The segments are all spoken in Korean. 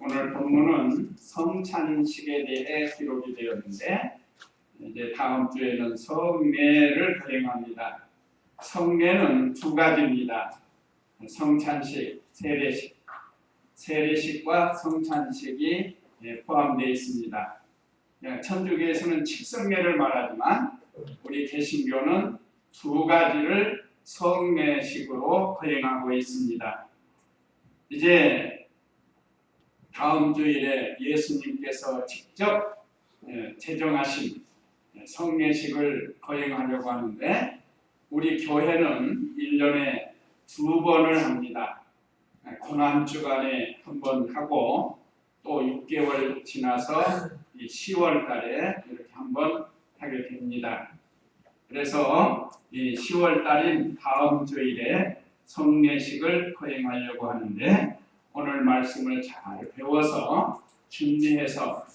오늘 본문은 성찬식에 대해 기록이 되었는데 이제 다음 주에는 성례를 거행합니다. 성례는 두 가지입니다. 성찬식, 세례식. 세례식과 성찬식이 포함되어 있습니다. 천주교에서는 칠성례를 말하지만 우리 개신교는 두 가지를 성례식으로 거행하고 있습니다. 이제 다음 주일에 예수님께서 직접 제정하신 성례식을 거행하려고 하는데 우리 교회는 1년에 2번을 합니다. 고난주간에 한 번 하고 또 6개월 지나서 10월 달에 이렇게 한 번 하게 됩니다. 그래서 이 10월 달인 다음 주일에 성례식을 거행하려고 하는데 오늘 말씀을 잘 배워서 준비해서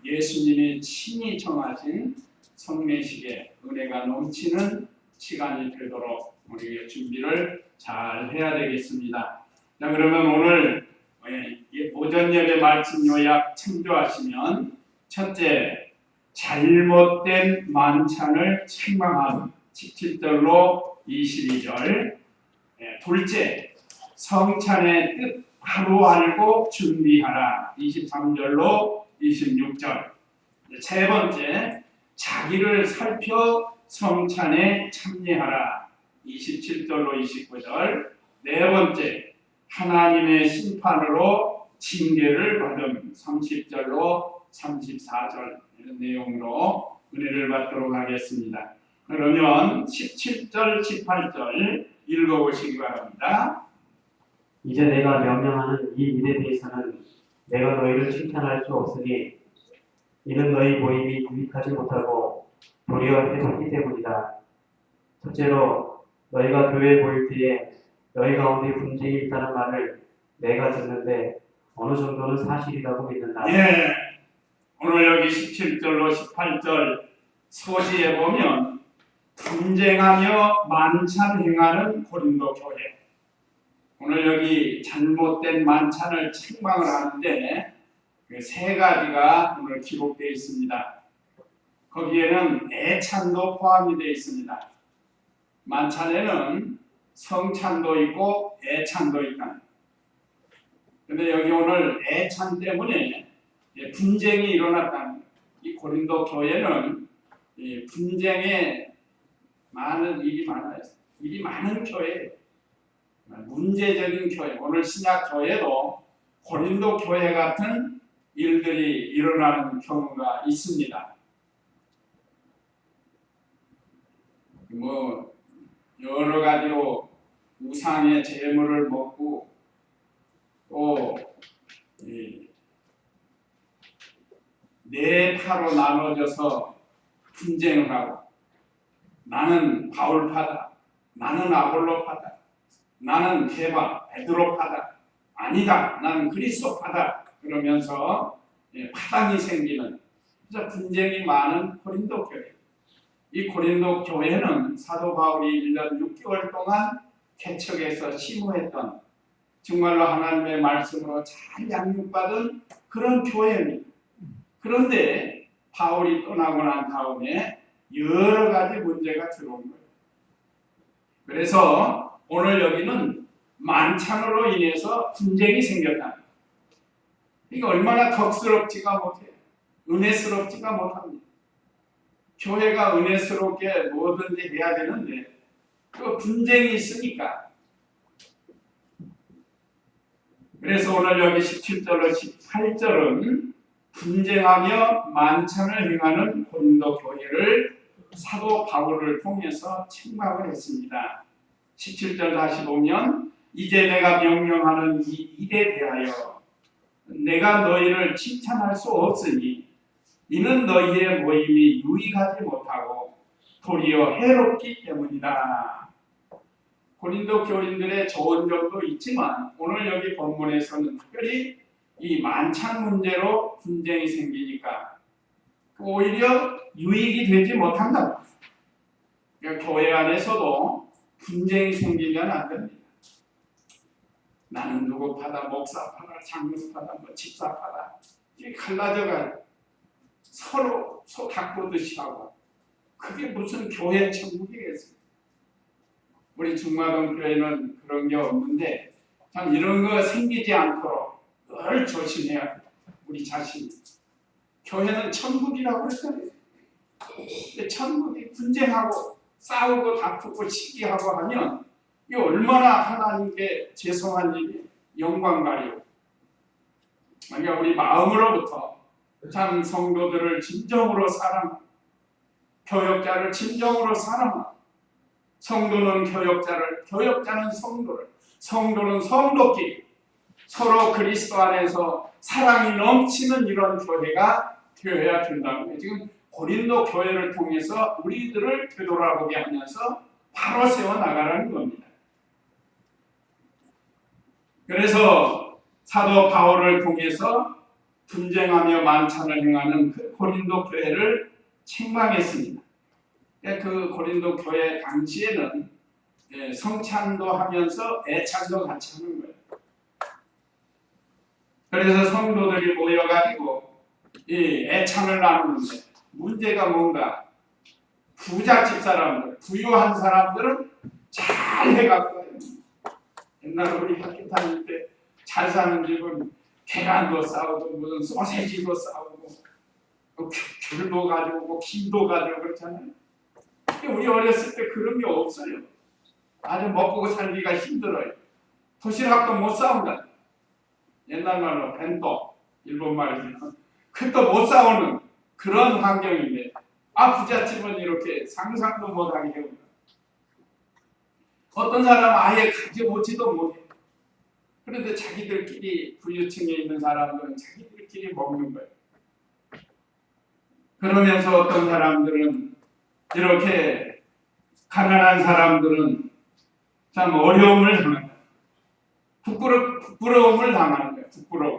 예수님이 친히 정하신 성례식에 은혜가 넘치는 시간이 되도록 우리가 준비를 잘 해야 되겠습니다. 자, 그러면 오늘 오전 예배 말씀 요약 참조하시면 첫째, 잘못된 만찬을 책망함 17절로 22절. 둘째, 성찬의 뜻 바로 알고 준비하라 23절로 26절. 세 번째, 자기를 살펴 성찬에 참여하라 27절로 29절. 네 번째, 하나님의 심판으로 징계를 받음 30절로 34절. 이런 내용으로 은혜를 받도록 하겠습니다. 그러면 17절, 18절 읽어보시기 바랍니다. 이제 내가 명령하는 이 일에 대해서는 내가 너희를 칭찬할 수 없으니 이는 너희 모임이 유익하지 못하고 도리어 해롭기 때문이다. 첫째로 너희가 교회에 모일 때에 너희 가운데 분쟁이 있다는 말을 내가 듣는데 어느 정도는 사실이라고 믿는다. 오늘 여기 17절로 18절 서지에 보면 분쟁하며 만찬 행하는 고린도 교회. 오늘 여기 잘못된 만찬을 책망을 하는데 그 세 가지가 오늘 기록되어 있습니다. 거기에는 애찬도 포함이 되어 있습니다. 만찬에는 성찬도 있고 애찬도 있다. 그런데 여기 오늘 애찬 때문에 분쟁이 일어났다는 거예요. 이 고린도 교회는 분쟁에 많은 일이 많아요. 일이 많은 교회예요. 문제적인 교회. 오늘 신약 교회도 고린도 교회 같은 일들이 일어나는 경우가 있습니다. 뭐 여러 가지로 우상의 제물을 먹고 또 네 파로 나눠져서 분쟁을 하고 나는 바울파다, 나는 아볼로파다, 나는 베드로파다, 아니다, 나는 그리스도파다 그러면서 파당이 생기는 그래서 분쟁이 많은 고린도 교회. 이 고린도 교회는 사도 바울이 1년 6개월 동안 개척해서 심호했던 정말로 하나님의 말씀으로 잘 양육받은 그런 교회입니다. 그런데 바울이 떠나고 난 다음에 여러 가지 문제가 들어온 거예요. 그래서 오늘 여기는 만찬으로 인해서 분쟁이 생겼다. 이게 얼마나 덕스럽지가 못해요. 은혜스럽지가 못합니다. 교회가 은혜스럽게 뭐든지 해야 되는데 그 분쟁이 있으니까. 그래서 오늘 여기 17절로 18절은 분쟁하며 만찬을 행하는 고린도 교회를 사도 바울을 통해서 책망을 했습니다. 17절 다시 보면 이제 내가 명령하는 이 일에 대하여 내가 너희를 칭찬할 수 없으니 이는 너희의 모임이 유익하지 못하고 도리어 해롭기 때문이다. 고린도 교인들의 좋은 점도 있지만 오늘 여기 본문에서는 특별히 이 만찬 문제로 분쟁이 생기니까 오히려 유익이 되지 못한다. 그러니까 교회 안에서도 분쟁이 생기면 안 됩니다. 나는 누구 파다, 목사 파다, 장로 파다, 뭐 집사 파다, 이게 갈라져가 서로 소 닦고듯이 하고, 그게 무슨 교회 천국이겠어요? 우리 중마동 교회는 그런 게 없는데 참 이런 거 생기지 않도록 늘 조심해야 돼요. 우리 자신. 교회는 천국이라고 했잖아요. 근데 천국이 분쟁하고 싸우고 다투고 시기하고 하면 이게 얼마나 하나님께 죄송한 일이 영광가요. 그러니까 우리 마음으로부터 참 성도들을 진정으로 사랑하고 교역자를 진정으로 사랑하고 성도는 교역자를, 교역자는 성도를, 성도는 성도끼리 서로 그리스도 안에서 사랑이 넘치는 이런 교회가 되어야 된다는 거예요. 지금 고린도 교회를 통해서 우리들을 되돌아보게 하면서 바로 세워나가라는 겁니다. 그래서 사도 바울을 통해서 분쟁하며 만찬을 행하는 그 고린도 교회를 책망했습니다. 그 고린도 교회 당시에는 성찬도 하면서 애찬도 같이 하는 거예요. 그래서 성도들이 모여가지고 이 애찬을 나누는데 문제가 뭔가 부잣집 사람들, 부유한 사람들은 잘 해갖고 옛날에 우리 학교 다닐 때 잘 사는 집은 계란도 싸우고 무슨 소세지도 싸우고 귤도 가져오고 김도 가져오고 그렇잖아요. 우리 어렸을 때 그런 게 없어요. 아주 먹고 살기가 힘들어요. 도시락도 못 싸운다. 옛날 말로 벤또, 일본 말이죠. 그것도 못 싸우는 그런 환경인데 부잣집은 이렇게 상상도 못하게 해온다. 어떤 사람은 아예 가져오지도 못해. 그런데 자기들끼리 부유층에 있는 사람들은 자기들끼리 먹는 거예요. 그러면서 어떤 사람들은 이렇게 가난한 사람들은 참 어려움을 당한다. 부끄러움을 당하는 거예요. 부끄러움.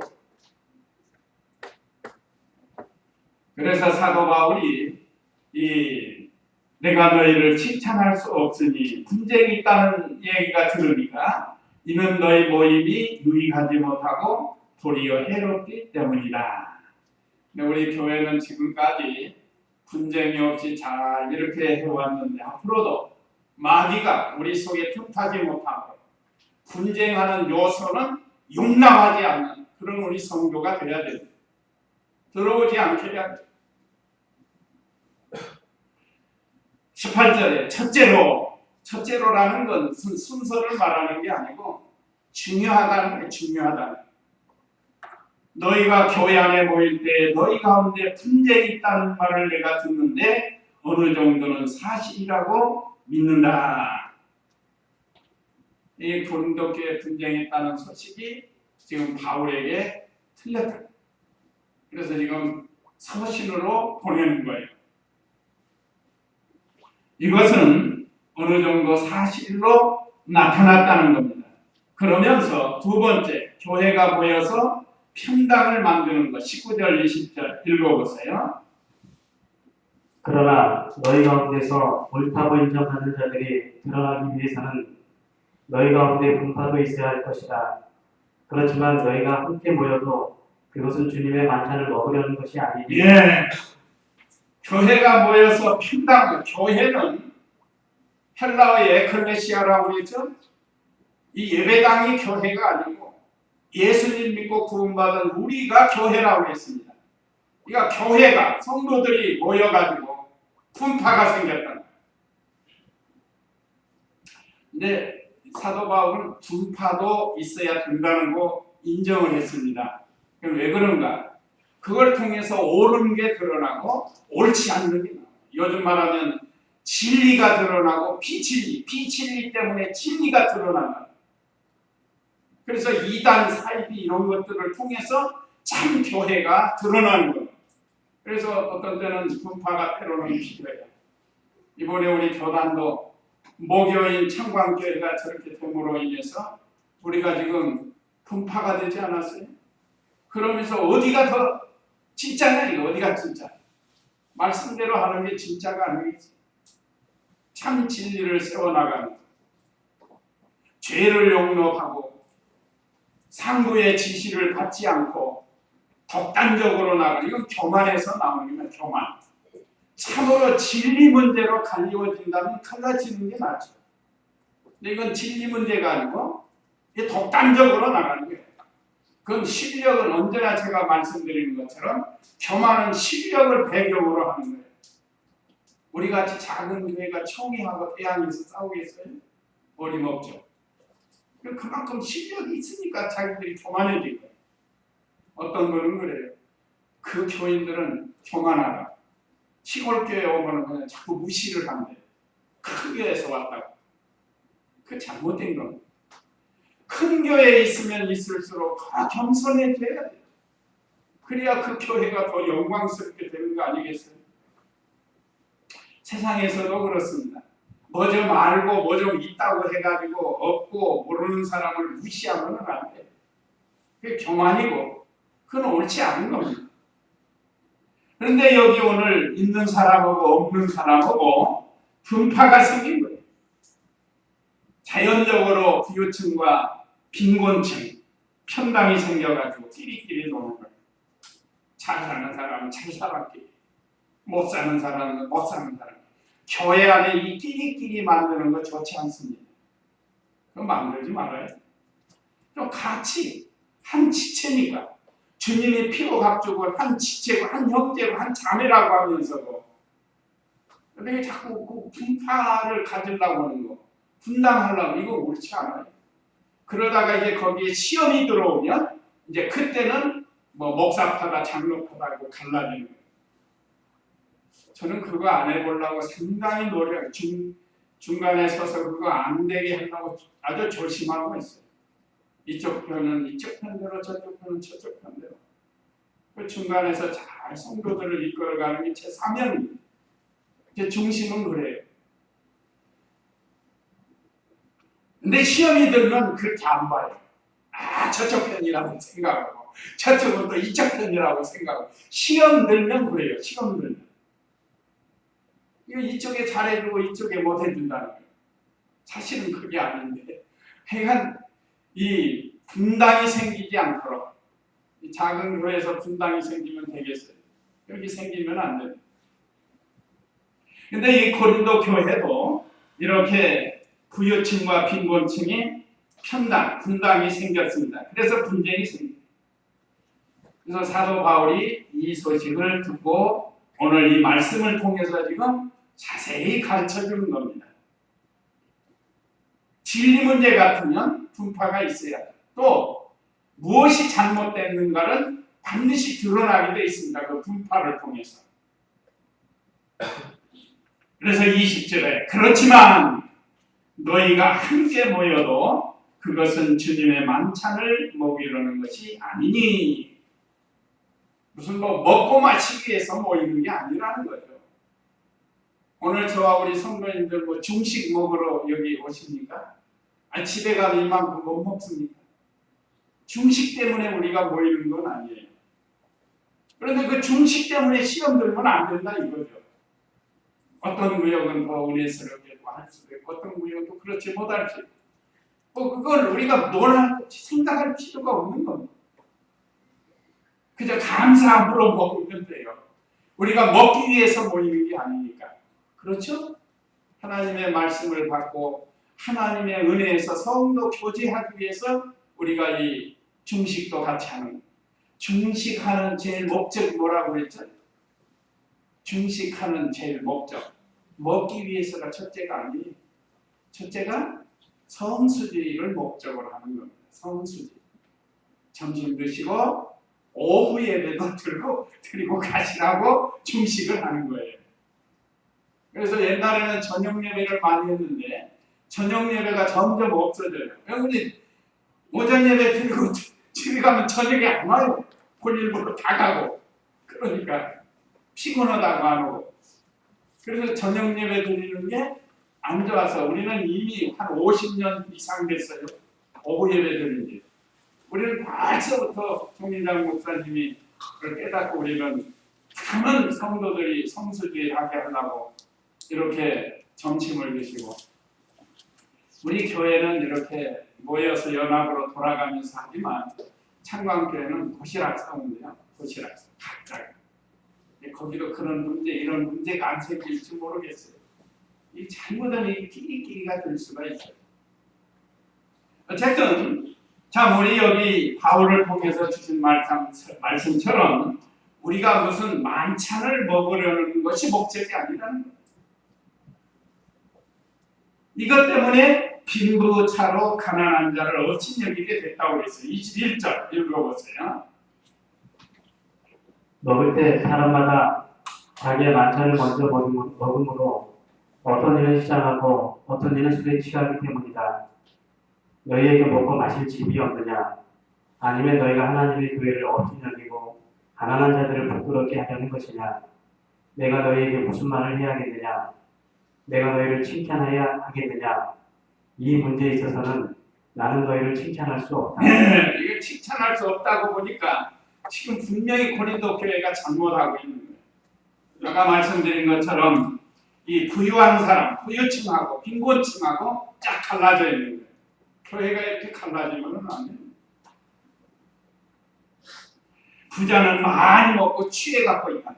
그래서 사도 바울이 내가 너희를 칭찬할 수 없으니 분쟁이 있다는 얘기가 들으니까 이는 너희 모임이 유익하지 못하고 도리어 해롭기 때문이다. 우리 교회는 지금까지 분쟁이 없이 잘 이렇게 해왔는데 앞으로도 마귀가 우리 속에 틈타지 못하고 분쟁하는 요소는 용납하지 않는 그런 우리 성도가 되어야 됩니다. 들어오지 않게 해야 됩니다. 18절에 첫째로라는 건 순서를 말하는 게 아니고 중요하다는 게 중요하다는 거예요. 너희가 교회 안에 모일 때 너희 가운데 분쟁이 있다는 말을 내가 듣는데 어느 정도는 사실이라고 믿는다. 이 고린도 교회 분쟁이 있다는 소식이 지금 바울에게 틀렸다. 그래서 지금 서신으로 보내는 거예요. 이것은 어느 정도 사실로 나타났다는 겁니다. 그러면서 두 번째, 교회가 모여서 평당을 만드는 것. 19절, 20절 읽어보세요. 그러나 너희 가운데서 옳다고 인정하는 자들이 드러나기 위해서는 너희 가운데 분파도 있어야 할 것이다. 그렇지만 너희가 함께 모여도 그것은 주님의 만찬을 먹으려는 것이 아니니. 교회가 모여서 평당, 교회는 헬라어의 에클레시아라고 그랬죠? 이 예배당이 교회가 아니고 예수님 믿고 구원받은 우리가 교회라고 했습니다. 그러니까 교회가 성도들이 모여가지고 분파가 생겼다. 근데 사도 바울은 분파도 있어야 된다는 거 인정을 했습니다. 그럼 왜 그런가? 그걸 통해서 옳은 게 드러나고 옳지 않는 게 나와요. 요즘 말하면 진리가 드러나고 비진리 때문에 진리가 드러난다. 그래서 이단, 사이비 이런 것들을 통해서 참 교회가 드러나는 거예요. 그래서 어떤 때는 분파가 때로는 필요해요. 이번에 우리 교단도 목요일 창광교회가 저렇게 됨으로 인해서 우리가 지금 분파가 되지 않았어요? 그러면서 어디가 더 진짜냐? 이거 어디가 진짜? 말씀대로 하는 게 진짜가 아니겠지. 참 진리를 세워나가는 죄를 용납하고 상부의 지시를 받지 않고 독단적으로 나가는, 이건 교만에서 나오는 겁니다. 교만. 참으로 진리 문제로 갈리워진다면 갈라지는 게 낫죠. 근데 이건 진리 문제가 아니고 이게 독단적으로 나가는 거예요. 그건 실력은 언제나 제가 말씀드리는 것처럼 교만은 실력을 배경으로 하는 거예요. 우리 같이 작은 교회가 총회하고 대항에서 싸우겠어요? 어림없죠. 그만큼 실력이 있으니까 자기들이 교만해진 거예요. 어떤 분은 그래요. 그 교인들은 교만하다. 시골 교회 오면 그냥 자꾸 무시를 한대요. 큰 교회에서 왔다고. 그 잘못된 겁니다. 큰 교회에 있으면 있을수록 더 겸손해져야 돼요. 그래야 그 교회가 더 영광스럽게 되는 거 아니겠어요? 세상에서도 그렇습니다. 뭐 좀 알고 뭐 좀 있다고 해가지고 없고 모르는 사람을 무시하면 안 돼요. 그게 교만이고 그건 옳지 않은 겁니다. 그런데 여기 오늘 있는 사람하고 없는 사람하고 분파가 생긴 거예요. 자연적으로 부유층과 빈곤층, 편당이 생겨가지고 끼리끼리 노는 거예요. 잘 사는 사람은 잘 살았기, 못 사는 사람은 못 사는 사람. 교회 안에 이 끼리끼리 만드는 거 좋지 않습니다. 그거 만들지 말아요. 좀 같이 한 지체니까 주님이 피로 값주고 한 지체고 한 형제고 한 자매라고 하면서도 근데 자꾸 그 분파를 가지려고 하는 거, 분당하려고, 이거 옳지 않아요. 그러다가 이제 거기에 시험이 들어오면 이제 그때는 뭐 목사파다 장로파다고 갈라지는 거예요. 저는 그거 안 해보려고 상당히 중간에 서서 그거 안 되게 하려고 아주 조심하고 있어요. 이쪽 편은 이쪽 편대로, 저쪽 편은 저쪽 편대로. 그 중간에서 잘 성도들을 이끌어가는 게 제 사명입니다. 제 중심은 그래요. 근데 시험이 들면 그렇게 안 봐요. 아, 저쪽 편이라고 생각하고 저쪽은 또 이쪽 편이라고 생각하고. 시험 들면 그래요. 시험 들면 이거 이쪽에 잘해주고 이쪽에 못해준다는 거예요. 사실은 그게 아닌데 하여간 이 분당이 생기지 않도록, 이 작은 교회에서 분당이 생기면 되겠어요? 여기 생기면 안 돼요. 근데 이 고린도 교회도 이렇게 부유층과 빈곤층이 편당, 분당이 생겼습니다. 그래서 분쟁이 생깁니다. 그래서 사도 바울이 이 소식을 듣고 오늘 이 말씀을 통해서 지금 자세히 가르쳐주는 겁니다. 진리 문제 같으면 분파가 있어야 돼요. 또 무엇이 잘못됐는가를 반드시 드러나게 되어 있습니다. 그 분파를 통해서. 그래서 20절에 그렇지만 너희가 함께 모여도 그것은 주님의 만찬을 먹이려는 것이 아니니, 무슨 뭐 먹고 마시기 위해서 모이는 게 아니라는 거죠. 오늘 저와 우리 성도님들 뭐 중식 먹으러 여기 오십니까? 아니 집에 가서 이만큼 못 먹습니까? 중식 때문에 우리가 모이는 건 아니에요. 그런데 그 중식 때문에 시험 들면 안 된다 이거죠. 어떤 구역은 더 은혜스럽게 할 수도 있고 어떤 구역은 또 그렇지 못할 수 있고, 그걸 우리가 생각할 필요가 없는 겁니다. 그저 감사함으로 먹으면 돼요. 우리가 먹기 위해서 모이는 게 아니니까. 그렇죠? 하나님의 말씀을 받고 하나님의 은혜에서 성도 교제하기 위해서 우리가 이 중식도 같이 하는 거예요. 중식하는 제일 목적이 뭐라고 그랬죠? 중식하는 제일 목적, 먹기 위해서가 첫째가 아니에요. 첫째가 성수지를 목적으로 하는 겁니다. 성수지. 점심 드시고 오후 예배도 드리고 가시라고 중식을 하는 거예요. 그래서 옛날에는 저녁 예배를 많이 했는데 저녁 예배가 점점 없어져요. 여러분이 오전 예배 드리고 집에 가면 저녁에 안 와요. 본일보러 다 가고. 그러니까 피곤하다고 안 오고. 그래서 저녁 예배 드리는 게 안 좋아서 우리는 이미 한 50년 이상 됐어요. 오후 예배 드리는 게. 우리는 벌써부터 총리장 목사님이 그걸 깨닫고 우리는 많은 성도들이 성수기하게 하려고 이렇게 점심을 드시고, 우리 교회는 이렇게 모여서 연합으로 돌아가면서 하지만 창광교회는 도시락 싸움이야. 도시락 각자. 거기도 그런 문제, 이런 문제가 안 생길지 모르겠어요. 이 잘못하면 이 끼리끼리가 될 수가 있어요. 어쨌든 자, 우리 여기 바울을 통해서 주신 말씀처럼 우리가 무슨 만찬을 먹으려는 것이 목적이 아니라는 거예요. 이것 때문에 빈부차로 가난한 자를 어찌 여기게 됐다고 했어요. 21절 읽어보세요. 먹을 때 사람마다 자기의 만찬을 먼저 먹음으로 어떤 이는 시장하고 어떤 이는 술에 취하기 때문이다. 너희에게 먹고 마실 집이 없느냐? 아니면 너희가 하나님의 교회를 어찌 여기고 가난한 자들을 부끄럽게 하려는 것이냐? 내가 너희에게 무슨 말을 해야겠느냐? 내가 너희를 칭찬해야 하겠느냐? 이 문제에 있어서는 나는 너희를 칭찬할 수 없다. 이게 칭찬할 수 없다고 보니까 지금 분명히 고린도 교회가 잘못하고 있는 거예요. 아까 말씀드린 것처럼 이 부유한 사람, 부유층하고 빈곤층하고 쫙 갈라져 있는 거예요. 교회가 이렇게 갈라지면 안 됩니다. 부자는 많이 먹고 취해 갖고 있다.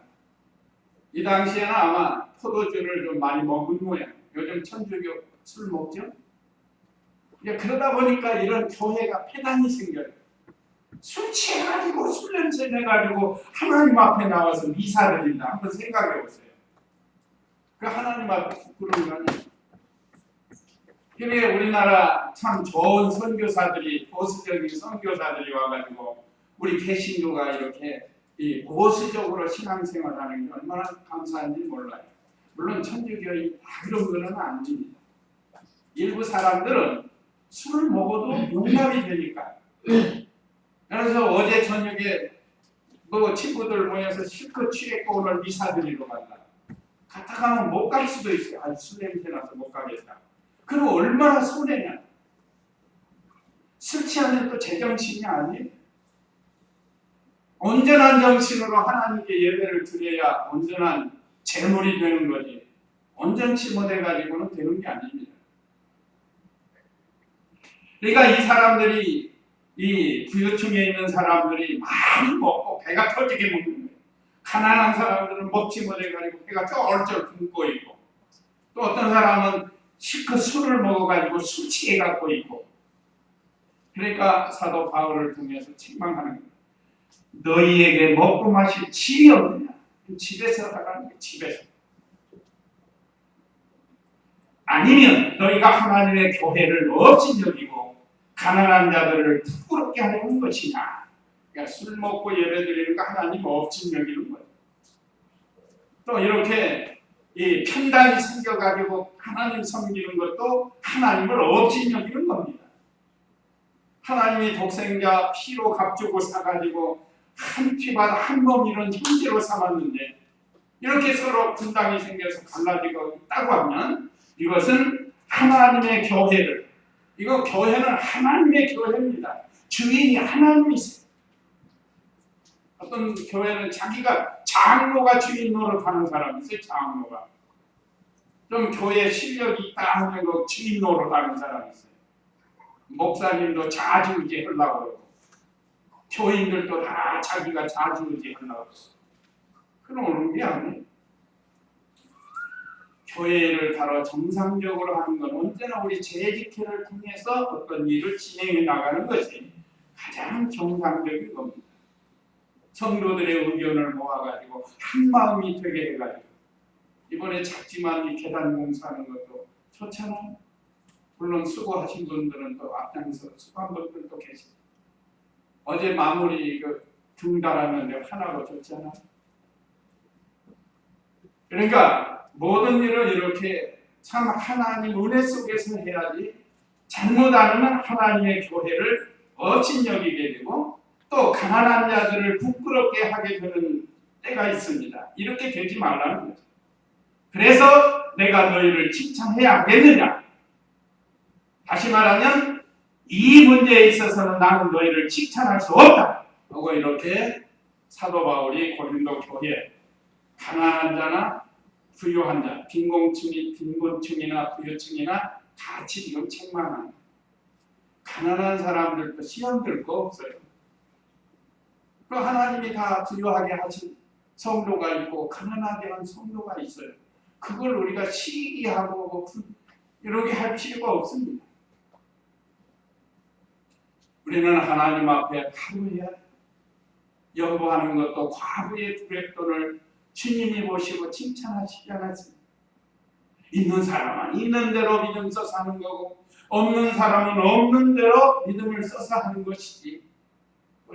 이 당시에는 아마 포도주를 좀 많이 먹은 모양. 요즘 천주교 술 먹죠? 그러다 보니까 이런 교회가 폐단이 생겨요. 술 취해가지고 술 냄새 내가지고 하나님 앞에 나와서 미사 드린다. 한번 생각해 보세요. 그 하나님 앞에 부끄러운 거 아니에요? 그래 우리나라 참 좋은 선교사들이 보수적인 선교사들이 와가지고 우리 개신교가 이렇게 이 보수적으로 신앙생활하는 게 얼마나 감사한지 몰라요. 물론 천주교의 다 그런 거는 아닙니다. 일부 사람들은 술을 먹어도 용납이 되니까. 그래서 어제 저녁에 뭐 친구들 모여서 실컷 취했고 오늘 미사 드리러 간다. 갔다 가면 못 갈 수도 있어요. 아주 술 냄새 나서 못 가겠다. 그럼 얼마나 손해냐. 술 취하면 또 제정신이 아니에요. 온전한 정신으로 하나님께 예배를 드려야 온전한 재물이 되는 거지. 온전치 못해가지고는 되는 게 아닙니다. 그러니까 이 사람들이 이 부유층에 있는 사람들이 많이 먹고 배가 터지게 먹는 거예요. 가난한 사람들은 먹지 못해가지고 배가 쩔쩔 굶고 있고 또 어떤 사람은 실컷 술을 먹어가지고 술 취해갖고 있고 그러니까 사도 바울을 통해서 책망하는 거예요. 너희에게 먹고 마실 집이 없느냐? 집에서 나가는 거예요. 집에서. 아니면 너희가 하나님의 교회를 없이 여기고 가난한 자들을 부끄럽게 하려는 것이냐? 그러니까 술 먹고 예배드리는 거 하나님 없이 여기는 거예요. 또 이렇게 이 편당이 생겨가지고 하나님 섬기는 것도 하나님을 없이 여기는 겁니다. 하나님이 독생자 피로 값주고 사가지고 한 피바다 한 몸이런 형제로 삼았는데 이렇게 서로 분당이 생겨서 갈라지고 있다고 하면 이것은 하나님의 교회를 이거 교회는 하나님의 교회입니다. 주인이 하나님이세요. 어떤 교회는 자기가 장로가 주인 노릇하는 사람이 있어요. 장로가 좀 교회 실력이 있다 하면 그 주인 노릇하는 사람이 있어요. 목사님도 자주우지 하려고 그러고 교인들도 다 자기가 자주우지 하려고 그런 오는 게 아니에요. 교회를 다뤄 정상적으로 하는 건 언제나 우리 재직회를 통해서 어떤 일을 진행해 나가는 것이 가장 정상적인 겁니다. 성도들의 의견을 모아가지고 한 마음이 되게 해가지고 이번에 작지만 이 계단 공사하는 것도 좋잖아요. 물론 수고하신 분들은 또 앞장서 수고한 분들도 계시고 어제 마무리 등달하는데 하나가 좋잖아요. 그러니까 모든 일을 이렇게 참 하나님 은혜 속에서 해야지 잘못 안 하면 하나님의 교회를 업신여기게 되고 또 가난한 자들을 부끄럽게 하게 되는 때가 있습니다. 이렇게 되지 말라는 거죠. 그래서 내가 너희를 칭찬해야겠느냐? 다시 말하면 이 문제에 있어서는 나는 너희를 칭찬할 수 없다. 하고 이렇게 사도 바울이 고린도 교회 가난한 자나 부유한 자, 빈곤층이나 부유층이나 같이 지금 책망합니다. 가난한 사람들도 시험 들 거 없어요. 그 하나님이 다 부유하게 하신 성도가 있고 가난하게 한 성도가 있어요. 그걸 우리가 시기하고 이렇게 할 필요가 없습니다. 우리는 하나님 앞에 간구해야 돼요. 연보하는 것도 과부의 두렵돈을 주님이 보시고 칭찬하시지 않았습니다. 있는 사람은 있는 대로 믿음 써서 하는 거고 없는 사람은 없는 대로 믿음을 써서 하는 것이지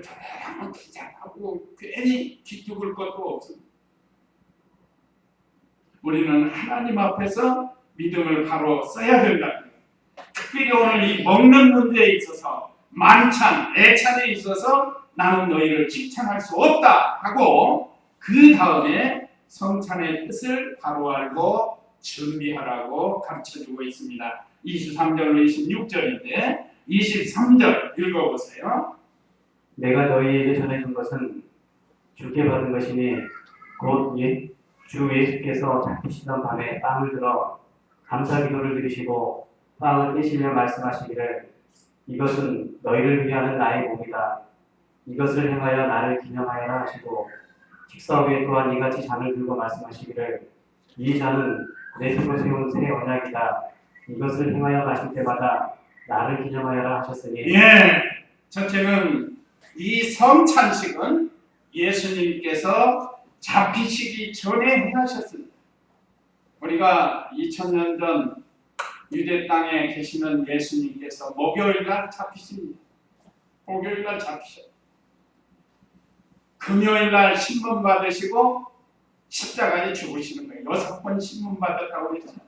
저래라면 기장하고 괜히 기죽을 것도 없습니다. 우리는 하나님 앞에서 믿음을 바로 써야 된다. 특별히 오늘 이 먹는 문제에 있어서 만찬, 애찬에 있어서 나는 너희를 칭찬할 수 없다 하고 그 다음에 성찬의 뜻을 바로 알고 준비하라고 가르쳐주고 있습니다. 23절로 26절인데 23절 읽어보세요. 내가 너희에게 전해준 것은 주께 받은 것이니 곧 주 예수께서 잡히시던 밤에 빵을 들어 감사 기도를 드리시고 빵을 떼시며 말씀하시기를 이것은 너희를 위하는 나의 몸이다. 이것을 행하여 나를 기념하여라 하시고 식사 후에 또한 이같이 잔을 들고 말씀하시기를 이 잔은 내 피로 세운 새 언약이다. 이것을 행하여 마실 때마다 나를 기념하여라 하셨으니 첫째는 이 성찬식은 예수님께서 잡히시기 전에 행하셨습니다. 우리가 2000년 전 유대 땅에 계시는 예수님께서 목요일날 잡히십니다. 목요일날 잡히셨어요. 금요일날 신문 받으시고 십자가에 죽으시는 거예요. 6번 신문 받았다고 그랬잖아요.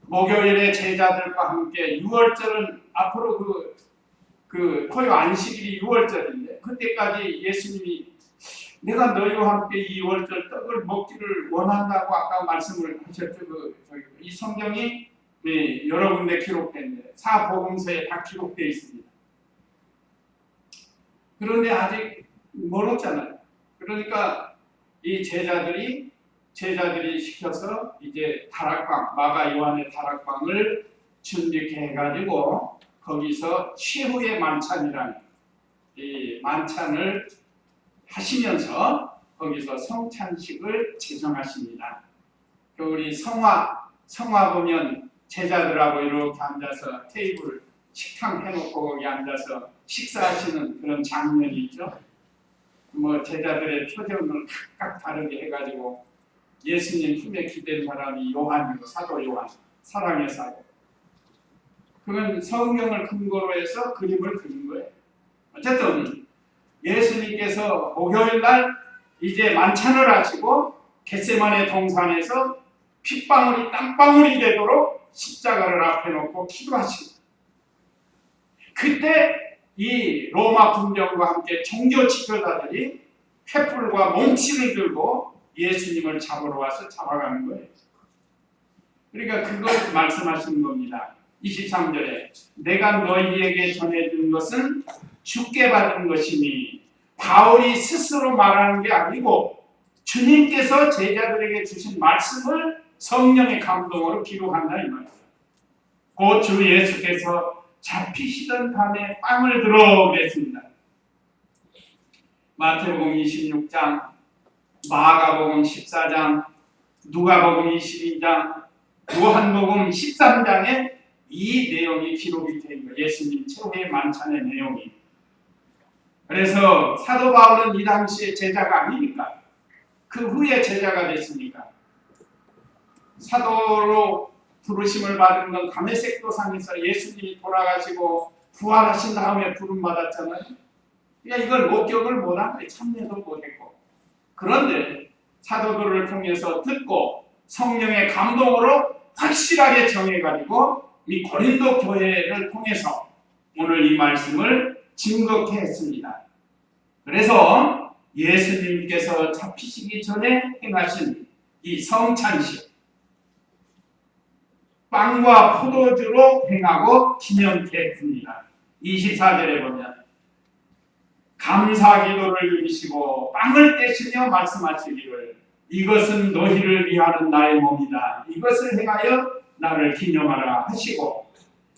목요일에 제자들과 함께 6월절은 앞으로 토요 안식일이 6월절인데 그때까지 예수님이 내가 너희와 함께 이 6월절 떡을 먹기를 원한다고 아까 말씀을 하셨죠. 이 성경이 여러 군데 기록됐는데 사복음서에 다 기록되어 있습니다. 그런데 아직 멀었잖아요. 그러니까 이 제자들이 시켜서 이제 다락방, 마가 요한의 다락방을 준비해 가지고 거기서 최후의 만찬이라는 이 만찬을 하시면서 거기서 성찬식을 제정하십니다. 우리 성화 보면 제자들하고 이렇게 앉아서 테이블 식탁 해놓고 거기 앉아서 식사하시는 그런 장면이 있죠. 제자들의 표정을 각각 다르게 해가지고 예수님 품에 기댄 사람이 요한이고 사도 요한, 사랑의 사도. 그건 성경을 근거로 해서 그림을 그린 거예요. 어쨌든 예수님께서 목요일날 이제 만찬을 하시고 겟세마네 동산에서 핏방울이 땀방울이 되도록 십자가를 앞에 놓고 기도하십니다. 그때 이 로마 군병과 함께 종교 지도자들이 횃불과 몽치를 들고 예수님을 잡으러 와서 잡아가는 거예요. 그러니까 그걸 말씀하시는 겁니다. 23절에 내가 너희에게 전해준 것은 주께 받은 것이니 바울이 스스로 말하는 게 아니고 주님께서 제자들에게 주신 말씀을 성령의 감동으로 기록한다 이 말이에요. 곧 주 예수께서 잡히시던 밤에 빵을 들어 그랬습니다. 마태복음 26장, 마가복음 14장, 누가복음 22장, 요한복음 13장에 이 내용이 기록이 된 거예요. 예수님 최후의 만찬의 내용이. 그래서 사도 바울은 이 당시에 제자가 아니니까 그 후에 제자가 됐으니까 사도로 부르심을 받은 건 다메섹 도상에서 예수님이 돌아가시고 부활하신 다음에 부름 받았잖아요. 그러니까 이걸 목격을 못한 거예요. 참여도 못했고. 그런데 사도들을 통해서 듣고 성령의 감동으로 확실하게 정해가지고 이 고린도 교회를 통해서 오늘 이 말씀을 증거케 했습니다. 그래서 예수님께서 잡히시기 전에 행하신 이 성찬식, 빵과 포도주로 행하고 기념케 했습니다. 24절에 보면 감사 기도를 드리시고 빵을 떼시며 말씀하시기를 이것은 너희를 위하는 나의 몸이다. 이것을 행하여 나를 기념하라 하시고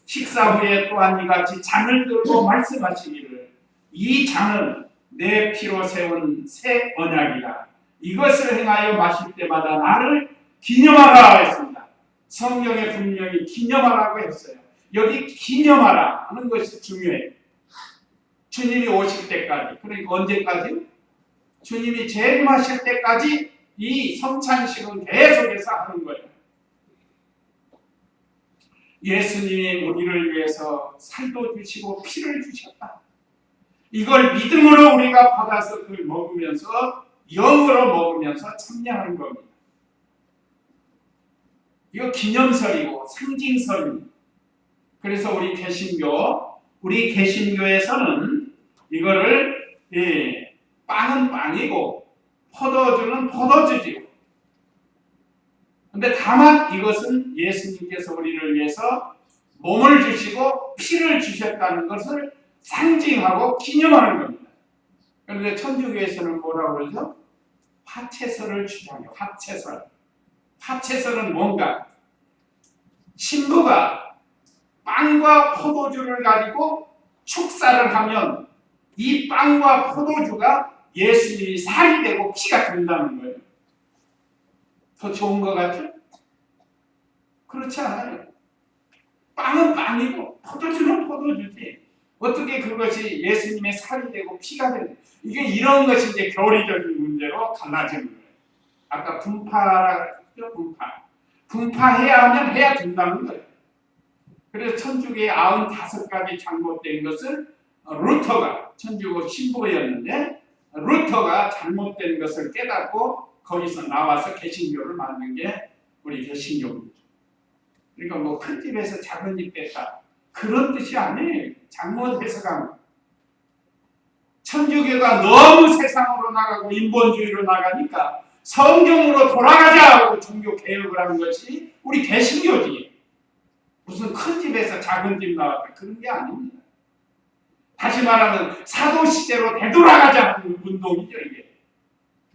식사 후에 또한 이같이 잔을 들고 말씀하시기를 이 잔은 내 피로 세운 새 언약이다. 이것을 행하여 마실 때마다 나를 기념하라 했습니다. 성경에 분명히 기념하라고 했어요. 여기 기념하라 하는 것이 중요해요. 주님이 오실 때까지, 그러니까 언제까지? 주님이 재림하실 때까지 이 성찬식은 계속해서 하는 거예요. 예수님이 우리를 위해서 살도 주시고 피를 주셨다. 이걸 믿음으로 우리가 받아서 그걸 먹으면서 영으로 먹으면서 참여하는 겁니다. 이거 기념설이고 상징설입니다. 그래서 우리 개신교에서는 이거를 빵은 빵이고 포도주는 포도주지요. 근데 다만 이것은 예수님께서 우리를 위해서 몸을 주시고 피를 주셨다는 것을 상징하고 기념하는 겁니다. 그런데 천주교에서는 뭐라고 그러죠? 화채설을 주장해요. 화채설. 화채설은 뭔가? 신부가 빵과 포도주를 가지고 축사를 하면 이 빵과 포도주가 예수님이 살이 되고 피가 된다는 거예요. 더 좋은 것 같죠? 그렇지 않아요. 빵은 빵이고 포도주는 포도주지. 어떻게 그것이 예수님의 살이 되고 피가 되는, 이게 이런 것이 이제 교리적인 문제로 달라지는 거예요. 아까 분파라고 했죠? 분파해야 하면 해야 된다는 거예요. 그래서 천주교의 95가지 잘못된 것을 루터가, 천주교 신부였는데 루터가 잘못된 것을 깨닫고 거기서 나와서 개신교를 만든 게 우리 개신교입니다. 그러니까 뭐 큰 집에서 작은 집 뺐다, 그런 뜻이 아니에요. 잘못 해석한 거예요. 천주교가 너무 세상으로 나가고 인본주의로 나가니까 성경으로 돌아가자 하고 종교 개혁을 하는 것이 우리 개신교지. 무슨 큰 집에서 작은 집 나왔다, 그런 게 아닙니다. 다시 말하면 사도시대로 되돌아가자 하는 운동이죠, 이게.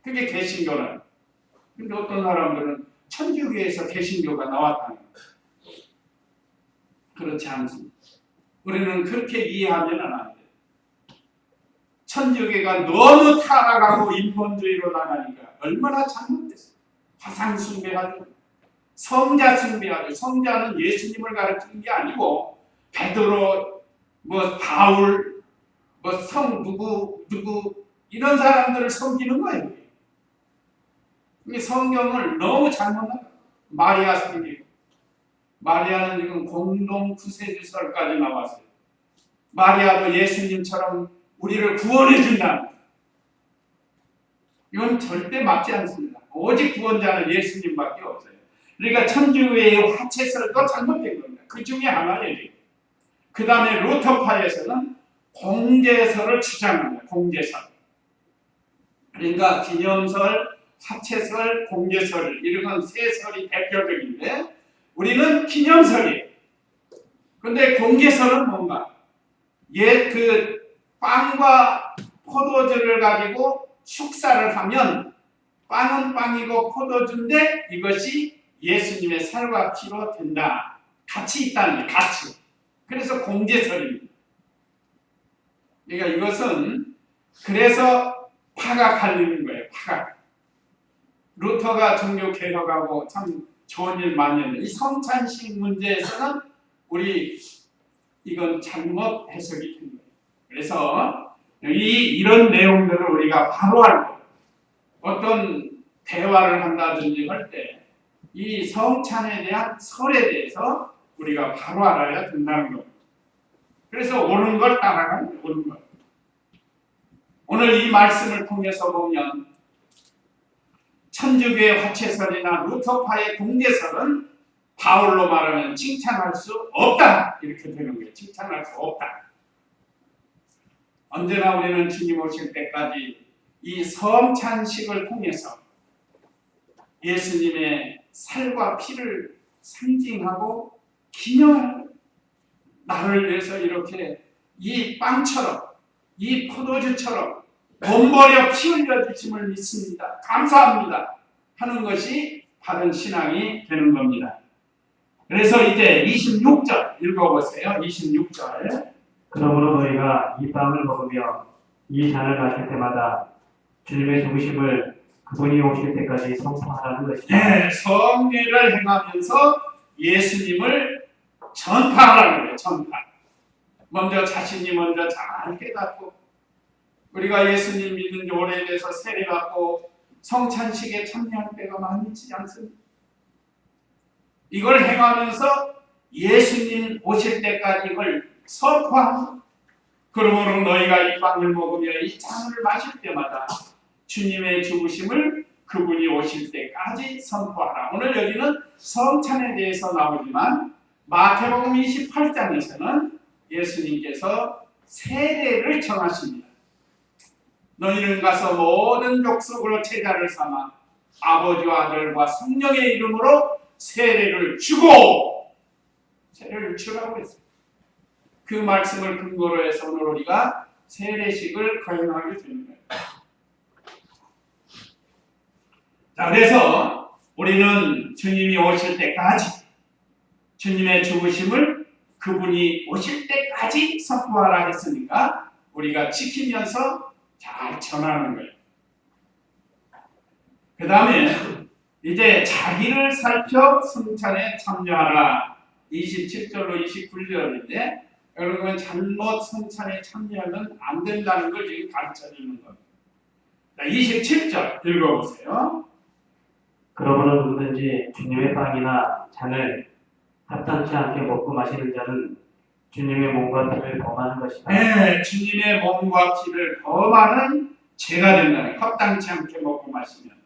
그게 개신교는. 근데 어떤 사람들은 천주교에서 개신교가 나왔다는 거예요. 그렇지 않습니다. 우리는 그렇게 이해하면 안 돼요. 천주교가 너무 타락하고 인본주의로 나가니까 얼마나 잘못됐어요. 화상 숭배하죠. 성자 숭배하죠. 성자는 예수님을 가르치는 게 아니고 베드로, 뭐 바울, 뭐 성 누구 이런 사람들을 섬기는 거예요. 이 성경을 너무 잘못한 마리아 섬기고, 마리아는 지금 공동 구세주설까지 나왔어요. 마리아도 예수님처럼 우리를 구원해 준다. 이건 절대 맞지 않습니다. 오직 구원자는 예수님밖에 없어요. 그러니까 천주교의 화채설도 잘못된 겁니다. 그 중에 하나예요. 그 다음에 루터파에서는 공제설을 주장합니다. 공제설. 그러니까 기념설, 화채설, 공제설, 이런 건 세 설이 대표적인데 우리는 기념설이에요. 그런데 공제설은 뭔가? 그 빵과 포도주를 가지고 축사를 하면 빵은 빵이고 포도주인데 이것이 예수님의 살과 피로 된다. 같이 있다는 게 같이. 그래서 공제설입니다. 그러니까 이것은 그래서 파가 갈리는 거예요. 파가. 루터가 종교 개혁하고 참 좋은 일 많이 했는데 이 성찬식 문제에서는 우리 이건 잘못 해석이 된 거예요. 그래서 이런 내용들을 우리가 바로 알고 어떤 대화를 한다든지 할 때 이 성찬에 대한 설에 대해서 우리가 바로 알아야 된다는 겁니다. 그래서 옳은 걸 따라가는 거예요. 옳은 걸. 오늘 이 말씀을 통해서 보면 천주교의 화채설이나 루터파의 공제설은 바울로 말하면 칭찬할 수 없다. 이렇게 되는 거예요. 칭찬할 수 없다. 언제나 우리는 주님 오실 때까지 이 성찬식을 통해서 예수님의 살과 피를 상징하고 기념하는, 나를 위해서 이렇게 이 빵처럼 이 포도주처럼 돈 버려 피 흘려 주심을 믿습니다. 감사합니다. 하는 것이 바른 신앙이 되는 겁니다. 그래서 이제 26절 읽어보세요. 26절. 그러므로 너희가 이 빵을 먹으며 이 잔을 마실 때마다 주님의 죽으심을 그분이 오실 때까지 선포하라는 것이다. 네, 성례를 행하면서 예수님을 전파하라는 거예요. 전파. 먼저 자신이 먼저 잘 깨닫고 우리가 예수님 믿는 지 오래돼서 세례받고 성찬식에 참여할 때가 많이 있지 않습니까? 이걸 행하면서 예수님 오실 때까지 이걸 선포하고 그러므로 너희가 이 빵을 먹으며 이 잔을 마실 때마다 주님의 죽으심을 그분이 오실 때까지 선포하라. 오늘 여기는 성찬에 대해서 나오지만 마태복음 28장에서는 예수님께서 세례를 정하십니다. 너희는 가서 모든 족속으로 제자를 삼아 아버지와 아들과 성령의 이름으로 세례를 주고 세례를 주라고 했어요. 그 말씀을 근거로 해서 오늘 우리가 세례식을 거행하게 되는 거예요. 자, 그래서 우리는 주님이 오실 때까지 주님의 죽으심을 그분이 오실 때까지 선포하라 했으니까 우리가 지키면서 잘 전하는 거예요. 그 다음에 이제 자기를 살펴 성찬에 참여하라. 27절로 29절인데 여러분 잘못 성찬에 참여하면 안 된다는 걸 지금 가르쳐주는 겁니다. 27절 읽어보세요. 그러므로 누구든지 주님의 빵이나 잔을 합당치 않게 먹고 마시는 자는 주님의 몸과 피를 범하는 것이다. 네, 주님의 몸과 피를 범하는 죄가 된다는 합당치 않게 먹고 마시면.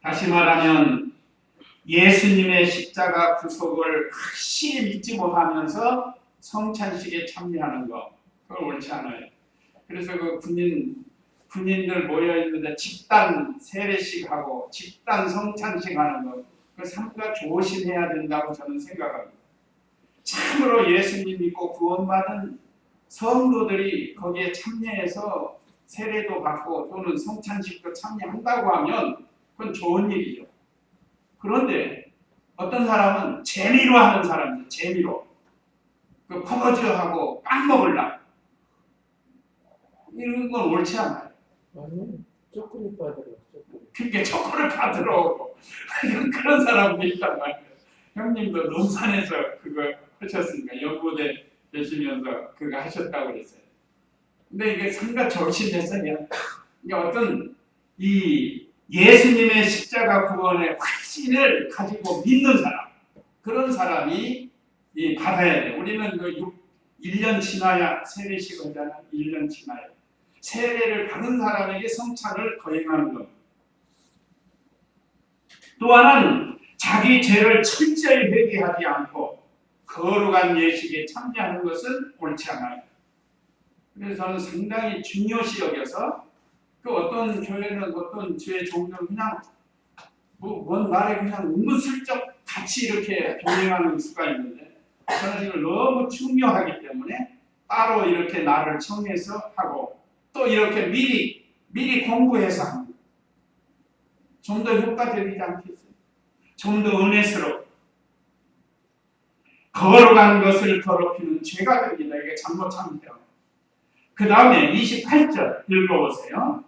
다시 말하면 예수님의 십자가 구속을 확실히 믿지 못하면서 성찬식에 참여하는 거 그건 옳지 않아요. 그래서 그 군인들 모여 있는데 집단 세례식하고 집단 성찬식 하는 거 그 삼가 조심해야 된다고 저는 생각합니다. 참으로 예수님 믿고 구원받은 성도들이 거기에 참여해서 세례도 받고 또는 성찬식도 참여한다고 하면 그건 좋은 일이죠. 그런데 어떤 사람은 재미로 하는 사람이죠. 재미로. 그 퍼거지하고 빵 먹으려고. 이런 건 옳지 않아요. 아니, 초콜릿 받으러. 그게 초콜릿 받으러 오고 그런 사람도 있단 말이에요. 형님도 논산에서 그거 하셨으니까 연구대 되시면서 그거 하셨다고 그랬어요. 근데 이게 상가 조심해서 그냥 어떤 이 예수님의 십자가 구원의 확신을 가지고 믿는 사람 그런 사람이 받아야 돼요. 우리는 그 1년 지나야 세례식 하잖아요. 1년 지나야 세례를 받은 사람에게 성찬을 거행하는 겁니다. 또 하나는 자기 죄를 철저히 회개하지 않고 거룩한 예식에 참여하는 것은 옳지 않아요. 그래서 저는 상당히 중요시 여겨서 그 어떤 교회는 어떤 죄 종류를 그냥 뭔 말에 그냥 은근슬쩍 같이 이렇게 병행하는 수가 있는데 저는 이걸 너무 중요하기 때문에 따로 이렇게 나를 청해서 하고 또 이렇게 미리 공부해서 합니다. 좀 더 효과적이지 않겠어요? 좀 더 은혜스럽고 거룩한 것을 더럽히는 죄가 됩니다. 이게 잘못하면 돼요. 그 다음에 28절 읽어보세요.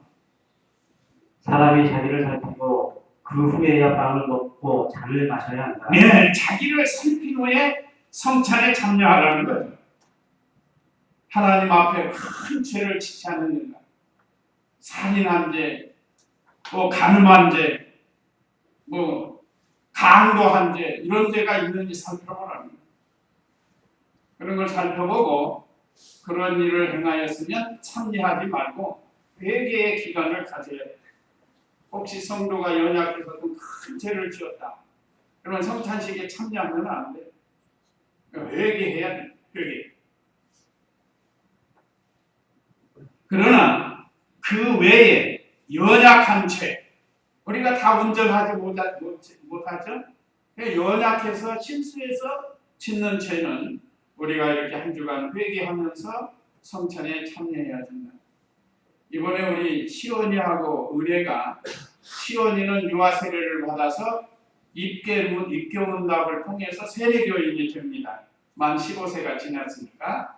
사람이 자기를 살피고 그 후에야 빵을 먹고 잔을 마셔야 한다. 네, 자기를 살핀 후에 성찬에 참여하라는 거죠. 하나님 앞에 큰 죄를 짓지 않는가. 살인한 죄, 간음한 죄, 강도한 죄 이런 죄가 있는지 살펴보라는 거예요. 그런 걸 살펴보고 그런 일을 행하였으면 참여하지 말고 회개의 기간을 가져야 돼요. 혹시 성도가 연약해서 큰 죄를 지었다. 그러면 성찬식에 참여하면 안 돼. 회개해야 돼. 회개. 그러나 그 외에 연약한 죄, 우리가 다 온전하지 못하죠? 연약해서 실수해서 짓는 죄는 우리가 이렇게 한 주간 회개하면서 성찬에 참여해야 된다. 이번에 우리 시온이하고 은혜가 시온이는 유아 세례를 받아서 입교문답을 통해서 세례교인이 됩니다. 만 15세가 지났으니까.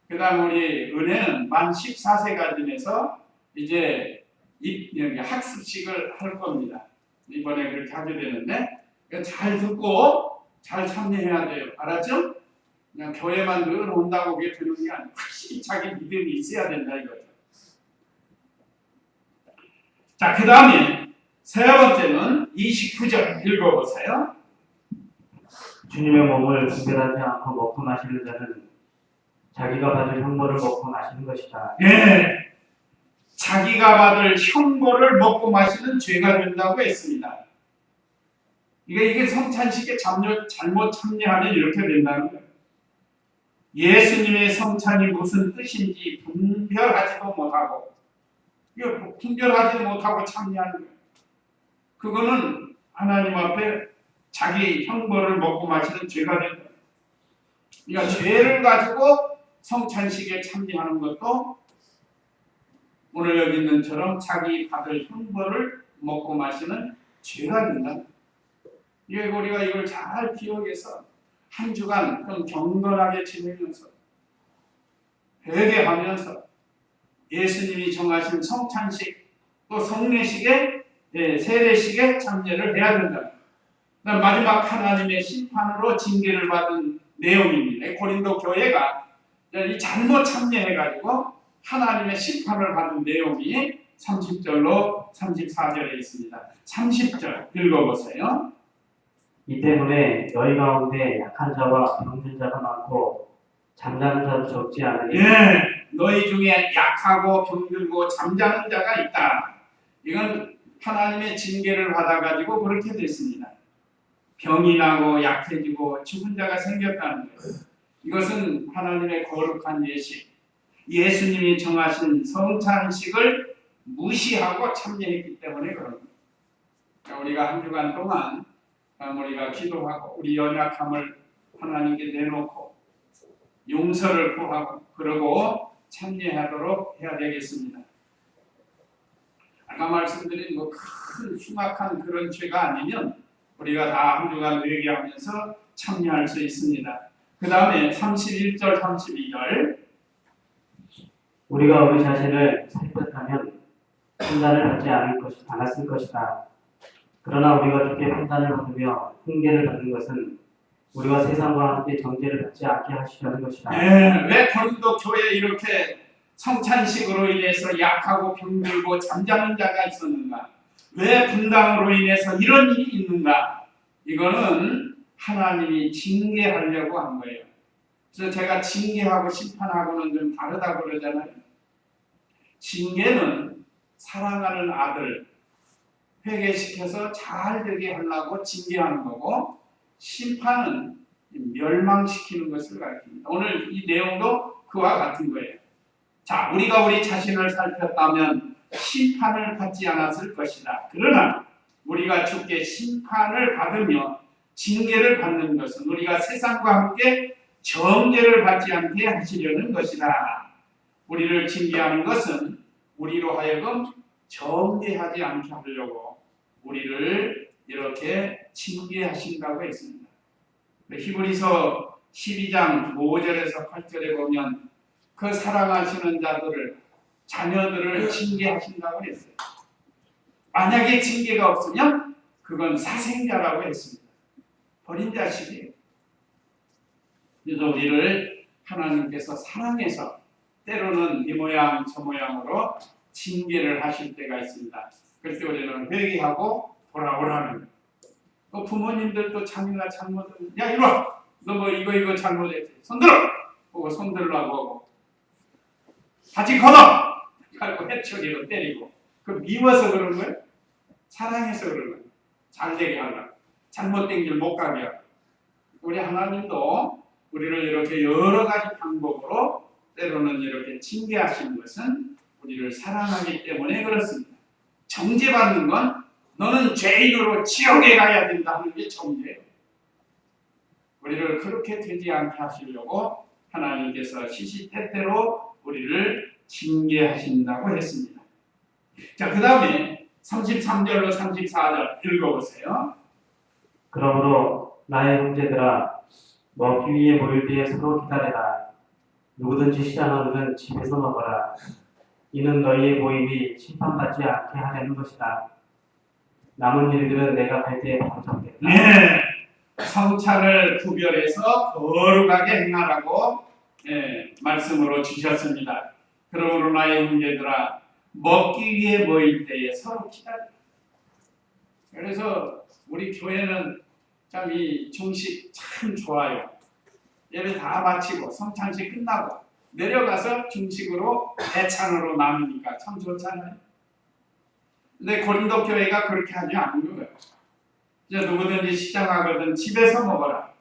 그 다음 우리 은혜는 만 14세가 지나서 이제 여기 학습식을 할 겁니다. 이번에 그렇게 하게 되는데 잘 듣고 잘 참여해야 돼요. 알았죠? 그냥 교회만 늘 온다고 그게 되는 게 아니고 확실히 자기 믿음이 있어야 된다 이거죠. 자, 그 다음에 세 번째는 29절 읽어보세요. 주님의 몸을 분별하지 않고 먹고 마시는 자는 자기가 받을 형벌을 먹고 마시는 것이다. 예, 자기가 받을 형벌을 먹고 마시는 죄가 된다고 했습니다. 이게 성찬식에 잘못 참여하면 이렇게 된다는 거예요. 예수님의 성찬이 무슨 뜻인지 분별하지도 못하고 참여하는 거예요. 그거는 하나님 앞에 자기 형벌을 먹고 마시는 죄가 된다. 그러니까 죄를 가지고 성찬식에 참여하는 것도 오늘 여기 있는 처럼 자기 받을 형벌을 먹고 마시는 죄가 된다. 우리가 이걸 잘 기억해서 한 주간 좀 경건하게 지내면서 회개하면서 예수님이 정하신 성찬식 또 성례식에 세례식에 참여를 해야 된다. 마지막 하나님의 심판으로 징계를 받은 내용입니다. 고린도 교회가 이 잘못 참여해가지고 하나님의 심판을 받은 내용이 30절로 34절에 있습니다. 30절 읽어보세요. 이 때문에 너희 가운데 약한 자와 병든 자가 많고 잠자는 자도 적지 않으니 너희 중에 약하고 병들고 잠자는 자가 있다. 이건 하나님의 징계를 받아가지고 그렇게 됐습니다. 병이 나고 약해지고 죽은 자가 생겼다는 거예요. 이것은 하나님의 거룩한 예식, 예수님이 정하신 성찬식을 무시하고 참여했기 때문에 그런 거예요. 우리가 한 주간 동안 우리가 기도하고 우리 연약함을 하나님께 내놓고 용서를 구하고 그러고 참여하도록 해야 되겠습니다. 아까 말씀드린 큰 흉악한 그런 죄가 아니면 우리가 다 한 주간 회개하면서 참여할 수 있습니다. 그 다음에 31절, 32절 우리가 우리 자신을 살폈다면 판단을 받지 않았을 것이다. 그러나 우리가 주께 판단을 받으며 훈계를 받는 것은 우리가 세상과 함께 정죄를 받지 않게 하시려는 것이다. 왜 고린도 교회에 이렇게 성찬식으로 인해서 약하고 병들고 잠자는 자가 있었는가? 왜 분당으로 인해서 이런 일이 있는가? 이거는 하나님이 징계하려고 한 거예요. 그래서 제가 징계하고 심판하고는 좀 다르다고 그러잖아요. 징계는 사랑하는 아들 회개시켜서 잘 되게 하려고 징계하는 거고, 심판은 멸망시키는 것을 가르칩니다. 오늘 이 내용도 그와 같은 거예요. 자, 우리가 우리 자신을 살폈다면 심판을 받지 않았을 것이다. 그러나 우리가 주께 심판을 받으며 징계를 받는 것은 우리가 세상과 함께 정죄를 받지 않게 하시려는 것이다. 우리를 징계하는 것은 우리로 하여금 정죄하지 않게 하려고 우리를 이렇게 징계하신다고 했습니다. 히브리서 12장 5절에서 8절에 보면 그 사랑하시는 자녀들을 징계하신다고 했어요. 만약에 징계가 없으면 그건 사생자라고 했습니다. 버린 자식이에요. 그래서 우리를 하나님께서 사랑해서 때로는 이 모양 저 모양으로 징계를 하실 때가 있습니다. 그럴 때 우리는 회개하고 돌아오라는 거예요. 또 부모님들도 자녀가 잘못하면 야 이리 와! 너 뭐 이거 잘못했지. 손들어! 보고 손들라고 하고 같이 걷어! 하고 해초리로 때리고 그 미워서 그런 거예요? 사랑해서 그런 거예요. 잘되게 하려고. 잘못된 길 못 가게 하고. 우리 하나님도 우리를 이렇게 여러 가지 방법으로 때로는 이렇게 징계하시는 것은 우리를 사랑하기 때문에 그렇습니다. 정죄받는 건 너는 죄인으로 지옥에 가야 된다 하는 게 정죄예요. 우리를 그렇게 되지 않게 하시려고 하나님께서 시시때때로 우리를 징계하신다고 했습니다. 자, 그 다음에 33절로 34절 읽어보세요. 그러므로 나의 형제들아 먹기 위해 모일 때에 서로 기다려라. 누구든지 시장 하는 집에서 먹어라. 이는 너희의 모임이 심판받지 않게 하려는 것이다. 남은 일들은 내가 갈 때에 바로 잡겠다. 네, 성찬을 구별해서 거룩하게 행하라고 말씀으로 주셨습니다. 그러므로 나의 형제들아 먹기 위해 모일 때에 서로 기다려. 그래서 우리 교회는 참 이 중식 참 좋아요. 예배 다 마치고 성찬식 끝나고 내려가서 중식으로 대찬으로 나누니까 참 좋잖아요. 근데 고린도 교회가 그렇게 하지 않는 거예요. 이제 누구든지 시장하거든 집에서 먹어라.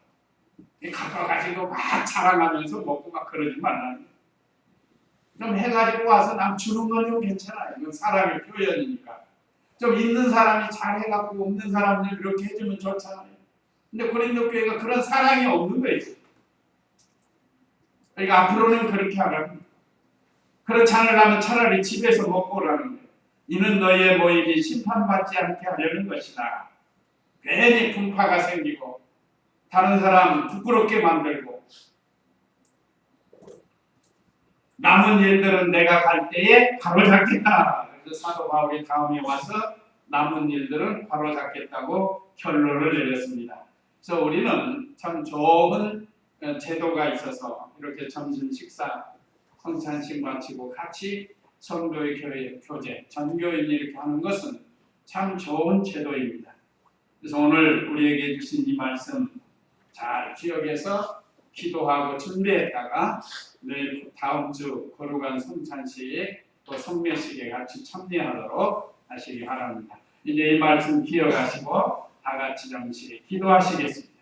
가져가지고 막 자랑하면서 먹고 막 그러지 말라는 거예요. 좀 해가지고 와서 남 주는 건 좀 괜찮아요. 이건 사람의 표현이니까. 좀 있는 사람이 잘 해갖고 없는 사람들 이렇게 해주면 좋잖아요. 근데 고린도 교회가 그런 사랑이 없는 거예요. 그러니까 앞으로는 그렇게 하라고. 그렇지 않으려면 차라리 집에서 먹고 오라는 거예요. 이는 너희의 모임이 심판받지 않게 하려는 것이다. 괜히 분파가 생기고 다른 사람 부끄럽게 만들고 남은 일들은 내가 갈 때에 바로 잡겠다. 그래서 사도 바울이 다음에 와서 남은 일들은 바로 잡겠다고 결론을 내렸습니다. 그래서 우리는 참 좋은 제도가 있어서 이렇게 점심 식사 성찬식 마치고 같이 성도의 교회 교제 전교인이 이렇게 하는 것은 참 좋은 제도입니다. 그래서 오늘 우리에게 주신 이 말씀 잘 기억해서 기도하고 준비했다가 내일 다음 주 거룩한 성찬식에 또 성례식에 같이 참여하도록 하시기 바랍니다. 이제 이 말씀 기억하시고 다 같이 잠시 기도하시겠습니다.